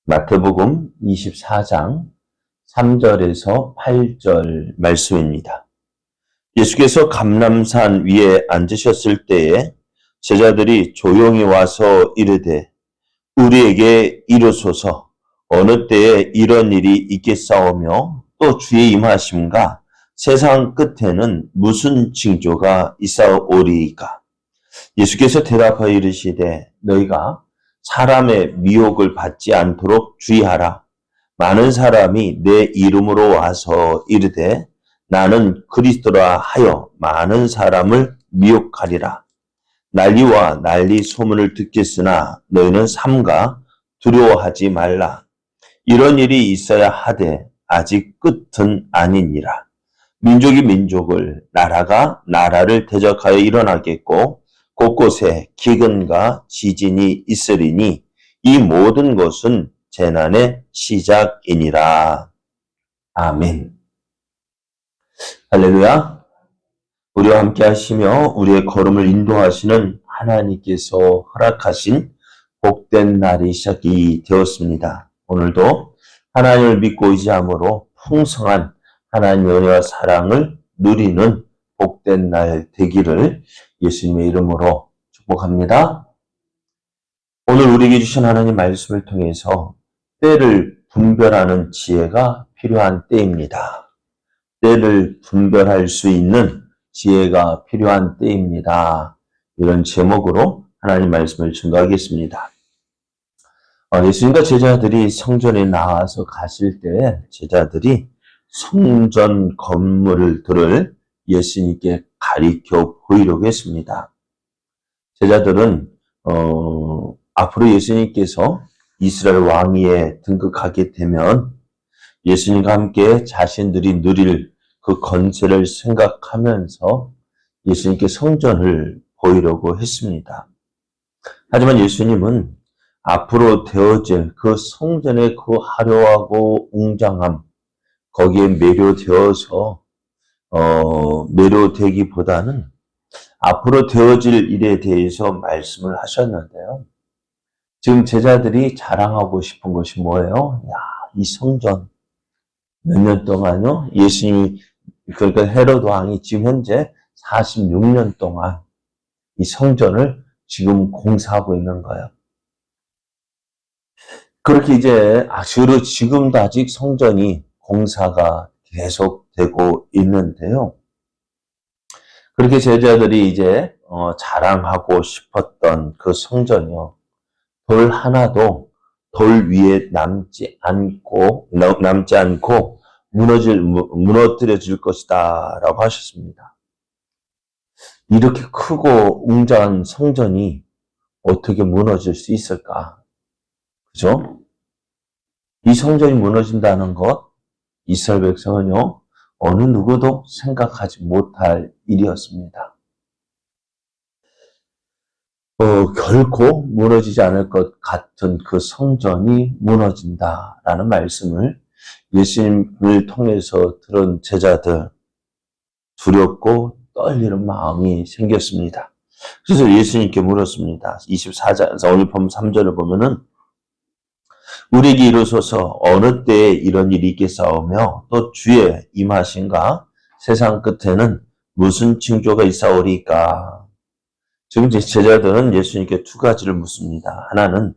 마태복음 24장 3절에서 8절 말씀입니다. 예수께서 감람산 위에 앉으셨을 때에 제자들이 조용히 와서 이르되 우리에게 이르소서 어느 때에 이런 일이 있겠사오며 또 주의 임하심과 세상 끝에는 무슨 징조가 있사오리이까. 예수께서 대답하여 이르시되 너희가 사람의 미혹을 받지 않도록 주의하라. 많은 사람이 내 이름으로 와서 이르되 나는 그리스도라 하여 많은 사람을 미혹하리라. 난리와 난리 소문을 듣겠으나 너희는 삼가 두려워하지 말라. 이런 일이 있어야 하되 아직 끝은 아니니라. 민족이 민족을, 나라가 나라를 대적하여 일어나겠고 곳곳에 기근과 지진이 있으리니 이 모든 것은 재난의 시작이니라. 아멘. 할렐루야. 우리와 함께 하시며 우리의 걸음을 인도하시는 하나님께서 허락하신 복된 날이 시작이 되었습니다. 오늘도 하나님을 믿고 의지함으로 풍성한 하나님의 은혜와 사랑을 누리는 복된 날 되기를 예수님의 이름으로 축복합니다. 오늘 우리에게 주신 하나님 말씀을 통해서 때를 분별하는 지혜가 필요한 때입니다. 때를 분별할 수 있는 지혜가 필요한 때입니다. 이런 제목으로 하나님 말씀을 증거하겠습니다. 예수님과 제자들이 성전에 나와서 가실 때 제자들이 성전 건물들을 예수님께 가리켜 보이려고 했습니다. 제자들은 앞으로 예수님께서 이스라엘 왕위에 등극하게 되면 예수님과 함께 자신들이 누릴 그 권세를 생각하면서 예수님께 성전을 보이려고 했습니다. 하지만 예수님은 앞으로 되어질 그 성전의 그 화려하고 웅장함, 거기에 매료되어서 매료되기보다는 앞으로 되어질 일에 대해서 말씀을 하셨는데요. 지금 제자들이 자랑하고 싶은 것이 뭐예요? 이 성전 몇 년 동안요? 예수님이 그러니까 헤로드 왕이 지금 현재 46년 동안 이 성전을 지금 공사하고 있는 거예요. 그렇게 이제 지금도 아직 성전이 공사가 계속되고 있는데요. 그렇게 제자들이 이제 자랑하고 싶었던 그 성전이요. 돌 하나도 돌 위에 남지 않고 무너뜨려질 것이다 라고 하셨습니다. 이렇게 크고 웅장한 성전이 어떻게 무너질 수 있을까? 그죠? 이 성전이 무너진다는 것, 이스라엘 백성은요, 어느 누구도 생각하지 못할 일이었습니다. 결코 무너지지 않을 것 같은 그 성전이 무너진다라는 말씀을 예수님을 통해서 들은 제자들, 두렵고 떨리는 마음이 생겼습니다. 그래서 예수님께 물었습니다. 24장, 오늘 3절을 보면은 우리에게 이르소서 어느 때에 이런 일이 있겠사오며 또 주의 임하신가 세상 끝에는 무슨 징조가 있사오리까. 지금 제자들은 예수님께 두 가지를 묻습니다. 하나는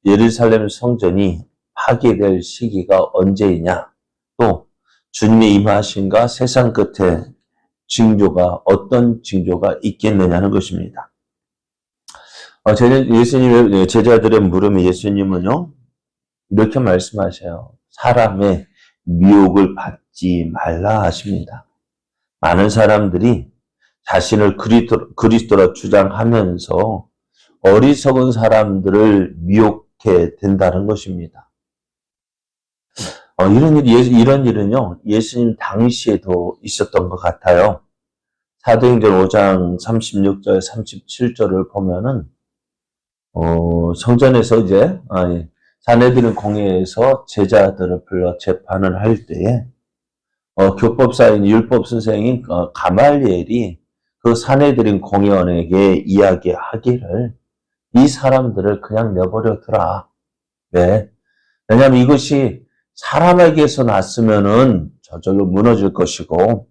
예루살렘 성전이 파괴될 시기가 언제이냐, 또 주님의 임하신가 세상 끝에 어떤 징조가 있겠느냐는 것입니다. 예수님의 제자들의 물음에 예수님은요 이렇게 말씀하셔요. 사람의 미혹을 받지 말라 하십니다. 많은 사람들이 자신을 그리스도라 주장하면서 어리석은 사람들을 미혹해 된다는 것입니다. 이런 일은요, 예수님 당시에도 있었던 것 같아요. 사도행전 5장 36절, 37절을 보면은, 성전에서 이제, 사내들은 공회에서 제자들을 불러 재판을 할 때에, 교법사인 율법 선생인 가말리엘이 그 사내들인 공회원에게 이야기하기를 이 사람들을 그냥 내버려 두라. 왜? 왜냐하면 이것이 사람에게서 났으면은 저절로 무너질 것이고,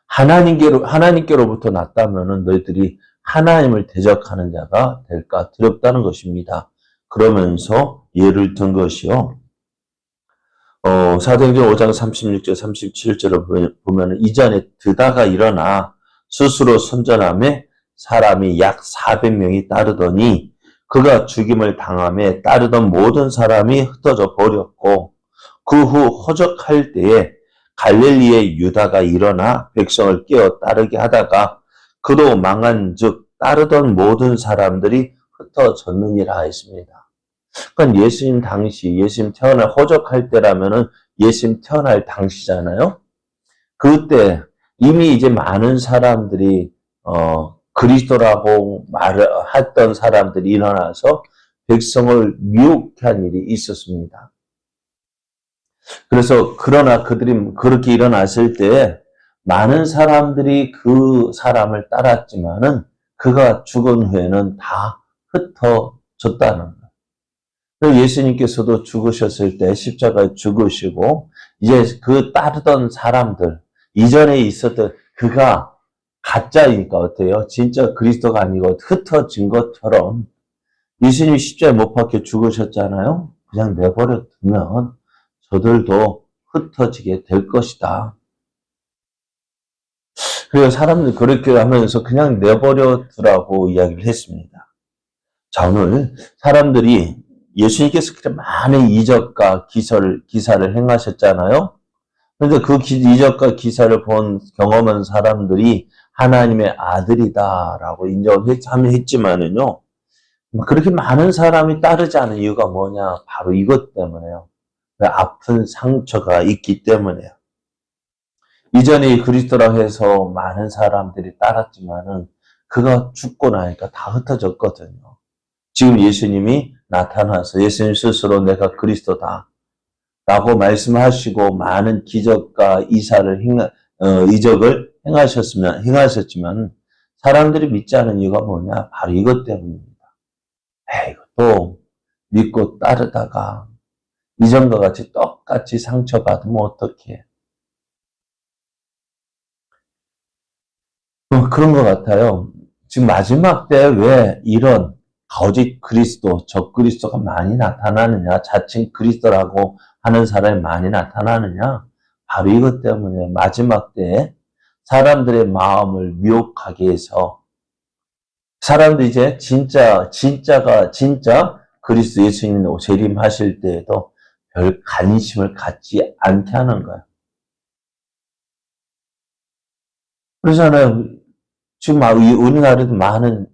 하나님께로부터 났다면은 너희들이 하나님을 대적하는 자가 될까 두렵다는 것입니다. 그러면서 예를 든 것이요. 사도행전 5장 36절, 37절을 보면 이전에 드다가 일어나 스스로 선전하며 사람이 약 400명이 따르더니 그가 죽임을 당함에 따르던 모든 사람이 흩어져 버렸고 그 후 호적할 때에 갈릴리의 유다가 일어나 백성을 깨어 따르게 하다가 그도 망한즉 따르던 모든 사람들이 흩어졌느니라 했습니다. 그러니까 예수님 당시, 예수님 태어날 호적할 때라면은 예수님 태어날 당시잖아요. 그때 이미 이제 많은 사람들이 그리스도라고 했던 사람들이 일어나서 백성을 미혹한 일이 있었습니다. 그래서 그러나 그들이 그렇게 일어났을 때 많은 사람들이 그 사람을 따랐지만은 그가 죽은 후에는 다 흩어졌다는 거예요. 예수님께서도 죽으셨을 때 십자가에 죽으시고 이제 그 따르던 사람들 이전에 있었던 그가 가짜이니까 어때요? 진짜 그리스도가 아니고 흩어진 것처럼 예수님이 십자가에 못 박혀 죽으셨잖아요. 그냥 내버려 두면 저들도 흩어지게 될 것이다. 그래서 사람들이 그렇게 하면서 그냥 내버려 두라고 이야기를 했습니다. 자, 오늘 사람들이 예수님께서 그렇게 많은 이적과 기사를 행하셨잖아요. 그런데 그 이적과 기사를 본 경험한 사람들이 하나님의 아들이다라고 인정을 했지만은요. 그렇게 많은 사람이 따르지 않은 이유가 뭐냐? 바로 이것 때문에요. 아픈 상처가 있기 때문에요. 이전에 그리스도라고 해서 많은 사람들이 따랐지만은 그가 죽고 나니까 다 흩어졌거든요. 지금 예수님이 나타나서 예수님 스스로 내가 그리스도다 라고 말씀하시고 많은 기적과 이적을 행하셨지만 사람들이 믿지 않은 이유가 뭐냐? 바로 이것 때문입니다. 또 믿고 따르다가 이전과 같이 똑같이 상처받으면 어떡해? 그런 것 같아요. 지금 마지막 때 왜 이런 거짓 그리스도, 적그리스도가 많이 나타나느냐, 자칭 그리스도라고 하는 사람이 많이 나타나느냐, 바로 이것 때문에 마지막 때에 사람들의 마음을 미혹하게 해서 사람들이 이제 진짜 그리스도 예수님 재림하실 때에도 별 관심을 갖지 않게 하는 거예요. 그러잖아요. 지금 우리나라에도 많은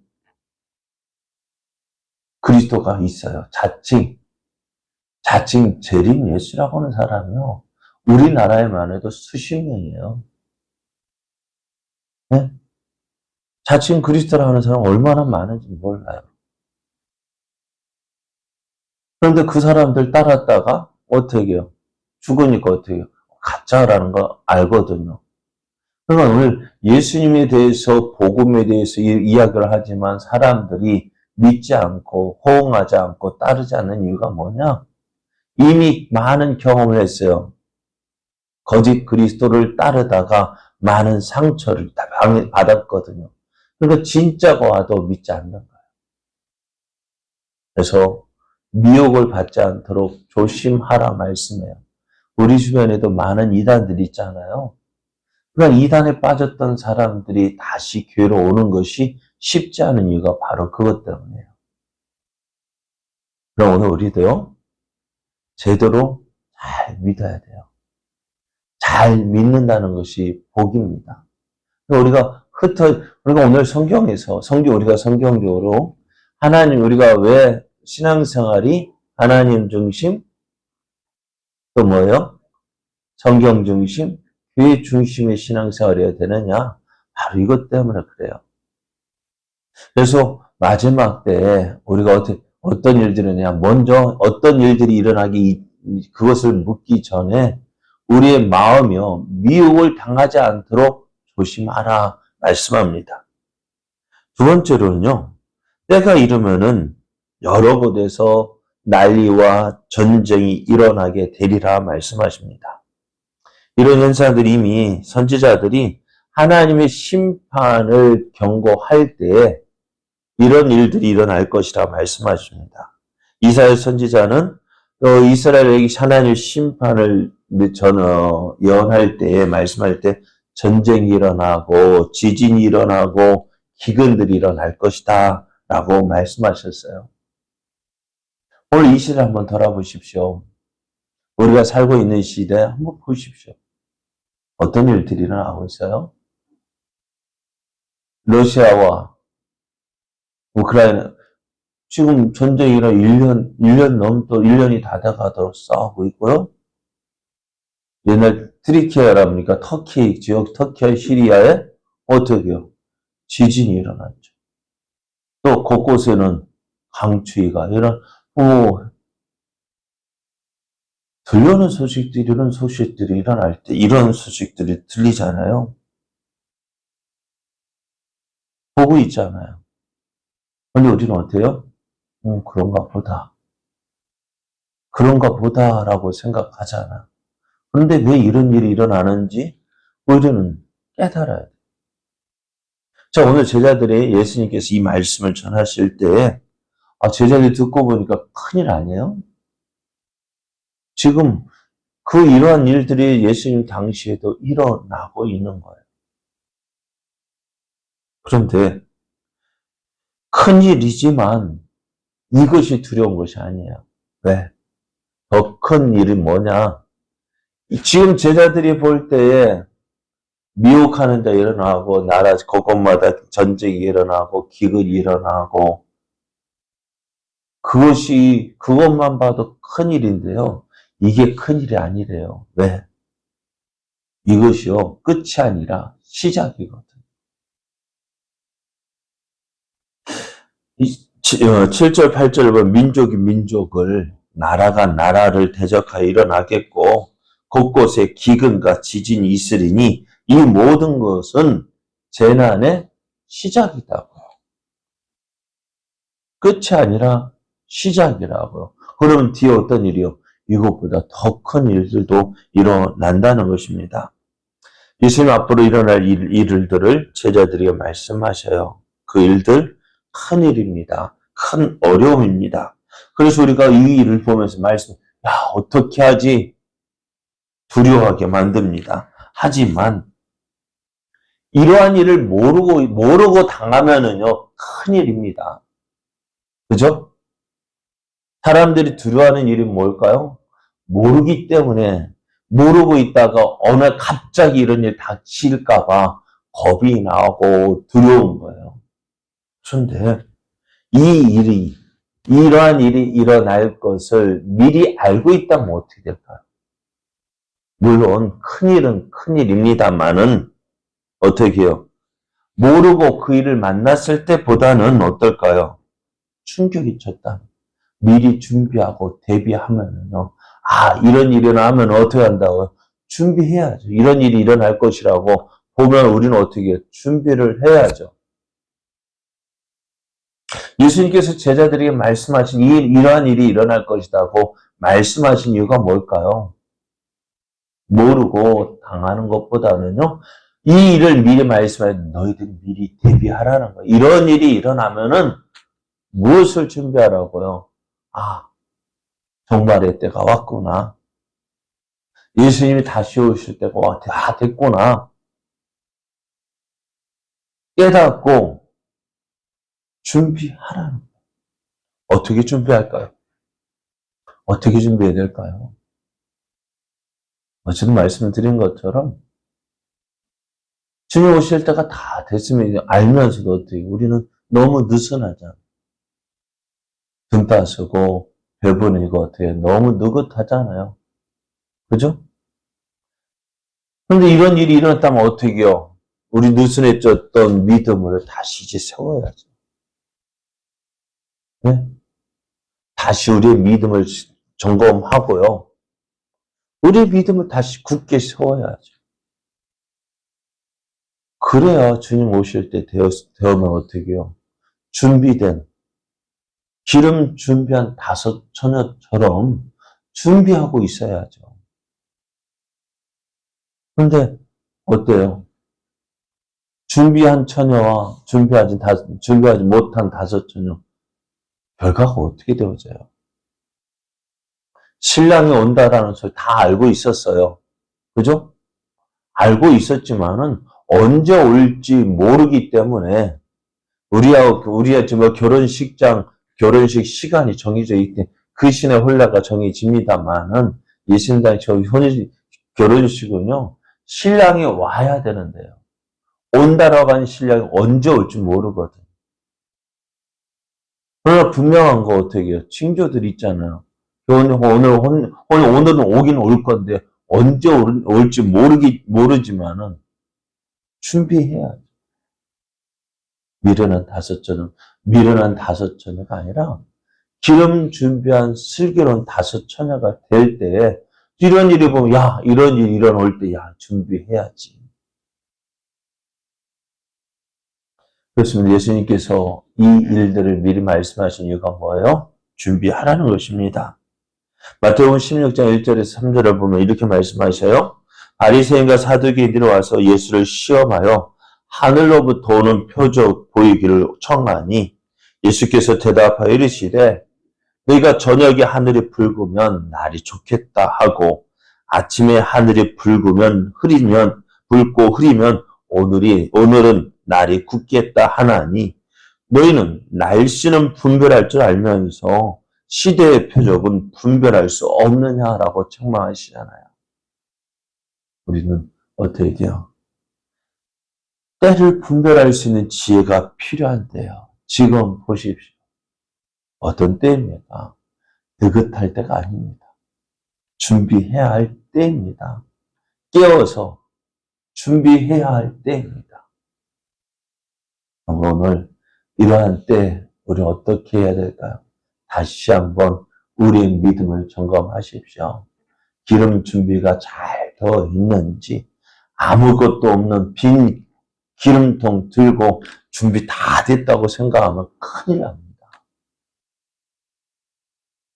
그리스도가 있어요. 자칭 재림 예수라고 하는 사람이요. 우리나라에만 해도 수십 명이에요. 네? 자칭 그리스도라고 하는 사람 얼마나 많은지 몰라요. 그런데 그 사람들 따랐다가 어떻게 해요? 죽으니까 어떻게 해요? 가짜라는 거 알거든요. 그러니까 오늘 예수님에 대해서 복음에 대해서 이야기를 하지만 사람들이 믿지 않고 호응하지 않고 따르지 않는 이유가 뭐냐? 이미 많은 경험을 했어요. 거짓 그리스도를 따르다가 많은 상처를 받았거든요. 그러니까 진짜가 와도 믿지 않는 거예요. 그래서 미혹을 받지 않도록 조심하라 말씀해요. 우리 주변에도 많은 이단들이 있잖아요. 그러니까 이단에 빠졌던 사람들이 다시 교회로 오는 것이 쉽지 않은 이유가 바로 그것 때문이에요. 그럼 오늘 우리도요, 제대로 잘 믿어야 돼요. 잘 믿는다는 것이 복입니다. 우리가 오늘 우리가 성경적으로 우리가 왜 신앙생활이 하나님 중심, 또 뭐예요? 성경 중심, 교회 중심의 신앙생활이어야 되느냐? 바로 이것 때문에 그래요. 그래서 마지막 때에 우리가 어떤 일들이냐, 먼저 어떤 일들이 그것을 묻기 전에 우리의 마음이요, 미혹을 당하지 않도록 조심하라 말씀합니다. 두 번째로는요, 때가 이르면은 여러 곳에서 난리와 전쟁이 일어나게 되리라 말씀하십니다. 이런 현상들이 이미 선지자들이 하나님의 심판을 경고할 때에 이런 일들이 일어날 것이라 말씀하십니다. 이사야 선지자는 이스라엘에게 하나님의 심판을 예언할 때에 말씀할 때 전쟁이 일어나고 지진이 일어나고 기근들이 일어날 것이다 라고 말씀하셨어요. 오늘 이 시대를 한번 돌아보십시오. 우리가 살고 있는 시대 한번 보십시오. 어떤 일들이 일어나고 있어요? 러시아와 우크라이나 지금 전쟁이 일어나 1년이 다 돼가도록 싸우고 있고요. 옛날 트리키아랍니까? 터키 지역, 터키와 시리아에 어떻게요? 지진이 일어났죠. 또 곳곳에는 강추위가 들려오는 소식들이 이런 소식들이 일어날 때 이런 소식들이 들리잖아요. 보고 있잖아요. 근데 우리는 어때요? 그런가 보다라고 생각하잖아. 그런데 왜 이런 일이 일어나는지 우리는 깨달아야 돼. 자, 오늘 제자들이 예수님께서 이 말씀을 전하실 때, 제자들이 듣고 보니까 큰일 아니에요? 지금 이러한 일들이 예수님 당시에도 일어나고 있는 거예요. 그런데 큰일이지만 이것이 두려운 것이 아니에요. 왜? 더 큰 일이 뭐냐? 지금 제자들이 볼 때에 미혹하는 자 일어나고 나라 곳곳마다 전쟁이 일어나고 기근이 일어나고 그것만 봐도 큰일인데요. 이게 큰일이 아니래요. 왜? 이것이요. 끝이 아니라 시작이거든. 7절, 8절을 보면 민족이 민족을, 나라가 나라를 대적하여 일어나겠고 곳곳에 기근과 지진이 있으리니 이 모든 것은 재난의 시작이다고요. 끝이 아니라 시작이라고요. 그러면 뒤에 어떤 일이요? 이것보다 더 큰 일들도 일어난다는 것입니다. 예수님 앞으로 일어날 일들을 제자들이 말씀하셔요. 그 일들 큰 일입니다. 큰 어려움입니다. 그래서 우리가 이 일을 보면서 어떻게 하지? 두려워하게 만듭니다. 하지만 이러한 일을 모르고 당하면은요, 큰일입니다. 그죠? 사람들이 두려워하는 일이 뭘까요? 모르기 때문에 모르고 있다가 어느 날 갑자기 이런 일 닥칠까봐 겁이 나고 두려운 거예요. 그런데 이러한 일이 일어날 것을 미리 알고 있다면 어떻게 될까요? 물론 큰일은 큰일입니다만은 어떻게 해요? 모르고 그 일을 만났을 때보다는 어떨까요? 충격이 쳤다. 미리 준비하고 대비하면은요. 이런 일이 일어나면 어떻게 한다고요? 준비해야죠. 이런 일이 일어날 것이라고 보면 우리는 어떻게 해요? 준비를 해야죠. 예수님께서 제자들에게 말씀하신 이러한 일이 일어날 것이라고 말씀하신 이유가 뭘까요? 모르고 당하는 것보다는요. 이 일을 미리 말씀해 너희들이 미리 대비하라는 거예요. 이런 일이 일어나면은 무엇을 준비하라고요? 종말의 때가 왔구나. 예수님이 다시 오실 때가 됐구나. 깨닫고 준비하라는 거예요. 어떻게 준비할까요? 어떻게 준비해야 될까요? 지금 말씀드린 것처럼 주님 오실 때가 다 됐으면 알면서도 어떻게 우리는 너무 느슨하잖아. 등 따스고 배부른 거 어떻게 너무 느긋하잖아요. 그죠? 그런데 이런 일이 일어났다면 어떻게 해요? 우리 느슨해졌던 믿음을 다시 이제 세워야죠. 네? 다시 우리의 믿음을 점검하고요. 우리의 믿음을 다시 굳게 세워야죠. 그래야 주님 오실 때 되면 어떻게 해요? 준비된 기름 준비한 5 처녀처럼 준비하고 있어야죠. 근데 어때요? 준비한 처녀와 준비하지 못한 5 처녀, 결과가 어떻게 되어져요? 신랑이 온다라는 소리 다 알고 있었어요. 그죠? 알고 있었지만은 언제 올지 모르기 때문에 우리야 지금 결혼식 시간이 정해져 있대. 그 신의 혼례가 정해집니다만은 예수님당 결혼식은요, 신랑이 와야 되는데요. 온다라고 하는 신랑이 언제 올지 모르거든. 그러나 분명한 거 어떻게 해요? 친조들 있잖아요. 오늘은 오긴 올 건데 언제 올지 모르지만은 준비해야죠. 미련한 5 처녀가 아니라 기름 준비한 슬기로운 5 처녀가 될 때에 이런 일이 보면 이런 일 일어날 때 준비해야지. 그렇습니다. 예수님께서 이 일들을 미리 말씀하신 이유가 뭐예요? 준비하라는 것입니다. 마태복음 16장 1절에서 3절을 보면 이렇게 말씀하셔요. 바리새인과 사두개인들이 와서 예수를 시험하여 하늘로부터 오는 표적 보이기를 청하니 예수께서 대답하여 이르시되 너희가 저녁에 하늘이 붉으면 날이 좋겠다 하고 아침에 하늘이 붉고 흐리면 오늘은 날이 굳겠다 하나니 너희는 날씨는 분별할 줄 알면서 시대의 표적은 분별할 수 없느냐라고 책망하시잖아요. 우리는 어떻게 해요? 때를 분별할 수 있는 지혜가 필요한데요. 지금 보십시오. 어떤 때입니까? 느긋할 때가 아닙니다. 준비해야 할 때입니다. 깨어서 준비해야 할 때입니다. 오늘 이러한 때 우리 어떻게 해야 될까요? 다시 한번 우리의 믿음을 점검하십시오. 기름 준비가 잘 되어 있는지, 아무것도 없는 빈 기름통 들고 준비 다 됐다고 생각하면 큰일 납니다.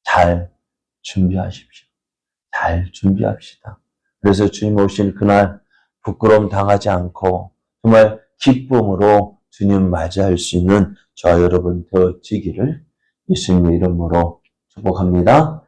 잘 준비하십시오. 잘 준비합시다. 그래서 주님 오실 그날 부끄러움 당하지 않고 정말 기쁨으로 주님 맞이할 수 있는 저와 여러분 되어지기를 예수님의 이름으로 축복합니다.